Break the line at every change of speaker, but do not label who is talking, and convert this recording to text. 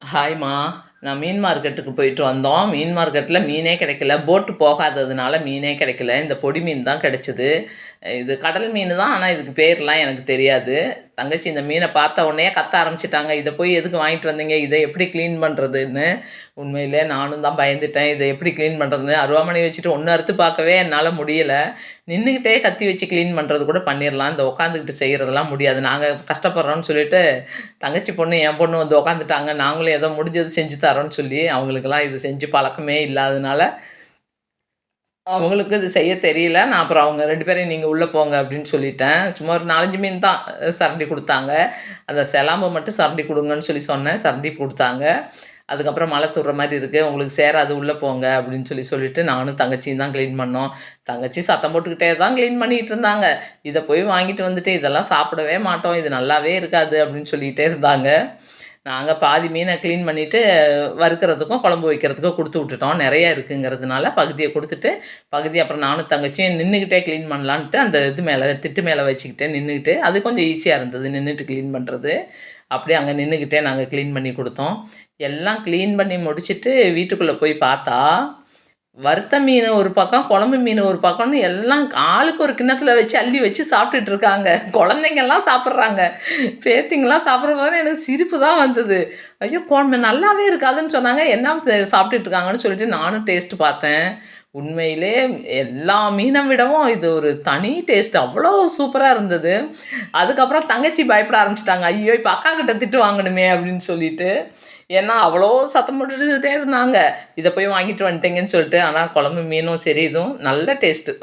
ஹாய்மா. நான் மீன் மார்க்கெட்டுக்கு போயிட்டு வந்தோம். மீன் மார்க்கெட்டில மீனே கிடைக்கல. போட்டு போகாததுனால மீனே கிடைக்கல. இந்த பொடி மீன் தான் கிடைச்சது. இது கடல் மீன் தான். ஆனா, இதுக்கு பேர்லாம் எனக்கு தெரியாது. தங்கச்சி இந்த மீன பார்த்த உடனேயே கத்த ஆரம்பிச்சுட்டாங்க. "இத போய் எதுக்கு வாங்கிட்டு வந்தீங்க? இத எப்படி கிளீன் பண்றதுன்னு?" உண்மையிலே நானும் தான் பயந்துட்டேன். இத எப்படி கிளீன் பண்றதுன்னு. அருவாமனை வச்சுட்டு ஒண்ணு அறுத்து பார்க்கவே என்னால முடியல. நின்னுக்கிட்டே கத்தி வச்சு கிளீன் பண்றது கூட பண்ணிரலாம். இந்த உட்காந்துக்கிட்டு செய்றதெல்லாம் முடியாது. நாங்க கஷ்டப்படுறோம்னு சொல்லிட்டு தங்கச்சி பொண்ணு, என் பொண்ணு வந்து உட்காந்துட்டாங்க. நாங்களும் ஏதோ முடிஞ்சது செஞ்சு தரோன்னு சொல்லி, அவங்களுக்கெல்லாம் இது செஞ்சு பழக்கமே இல்லாதனால, அவங்களுக்கும் இது செய்ய தெரியல. நான் அப்புறம் அவங்க 2 பேரையும் "நீங்க உள்ள போங்க" அப்படின்னு சொல்லிட்டேன். சும்மா ஒரு 4, 5 மீன் தான் சரண்டி குடுத்தாங்க. அந்த செலாம்ப மட்டும் சரண்டி குடுங்கன்னு சொல்லி சொன்னேன். சரண்டி குடுத்தாங்க. அதுக்கப்புறம் "மழை தூர்ற மாரி இருக்கு. உங்களுக்கு சேராது உள்ள போங்க" அப்படின்னு சொல்லிட்டு நானும் தங்கச்சியும் தான் கிளீன் பண்ணோம். தங்கச்சி சத்தம் போட்டுக்கிட்டே தான் கிளீன் பண்ணிட்டு இருந்தாங்க. "இத போய் வாங்கிட்டு வந்துட்டு, இதெல்லாம் சாப்பிடவே மாட்டோம். இது நல்லாவே இருக்காது" அப்படின்னு சொல்லிட்டே இருந்தாங்க. நாங்க பாதி மீன கிளீன் பண்ணிட்டு, வறுக்கிறதுக்கும், குழம்பு வைக்கிறதுக்கும் குடுத்து விட்டுட்டோம். நெறைய இருக்குங்கிறதுனால பகுதிய குடுத்துட்டு, பகுதி அப்புறம் நானும் தங்கச்சியும் நின்னுகிட்டே கிளீன் பண்ணலான்ட்டு அந்த இது மேல திட்டு மேல வச்சுக்கிட்டு நின்னுகிட்டு, அது கொஞ்சம் ஈஸியா இருந்தது நின்னுட்டு கிளீன் பண்றது. அப்படியே அங்க நின்னுகிட்டே நாங்க கிளீன் பண்ணி குடுத்தோம். எல்லாம் கிளீன் பண்ணி முடிச்சுட்டு வீட்டுக்குள்ள போய் பார்த்தா, வறுத்த மீனு ஒரு பக்கம், குழம்பு மீனு ஒரு பக்கம்ன்னு எல்லாம் ஆளுக்கு ஒரு கிண்ணத்துல வச்சு அள்ளி வச்சு சாப்பிட்டுட்டு இருக்காங்க. குழந்தைங்கலாம் சாப்பிடுறாங்க. பேத்திங்கலாம் சாப்பிடும்போது எனக்கு சிரிப்பு தான் வந்தது. ஐயோ! குழம்பு நல்லாவே இருக்காதுன்னு சொன்னாங்க. என்ன சாப்பிட்டுட்டு இருக்காங்கன்னு சொல்லிட்டு நானும் டேஸ்ட் பார்த்தேன். உண்மையிலே எல்லா மீன விடவும் இது ஒரு தனி டேஸ்ட். அவ்வளோ சூப்பரா இருந்தது. அதுக்கப்புறம் தங்கச்சி பயப்பட ஆரம்பிச்சுட்டாங்க. ஐயோ! இப்ப அக்கா கிட்ட திட்டு வாங்கணுமே அப்படின்னு சொல்லிட்டு. ஏன்னா, அவ்வளோ சத்தம் போட்டுட்டே இருந்தாங்க. இத போய் வாங்கிட்டு வந்துட்டீங்கன்னு சொல்லிட்டு. ஆனா குழம்பு மீனும் சரி, இதுவும் நல்ல டேஸ்ட்டு.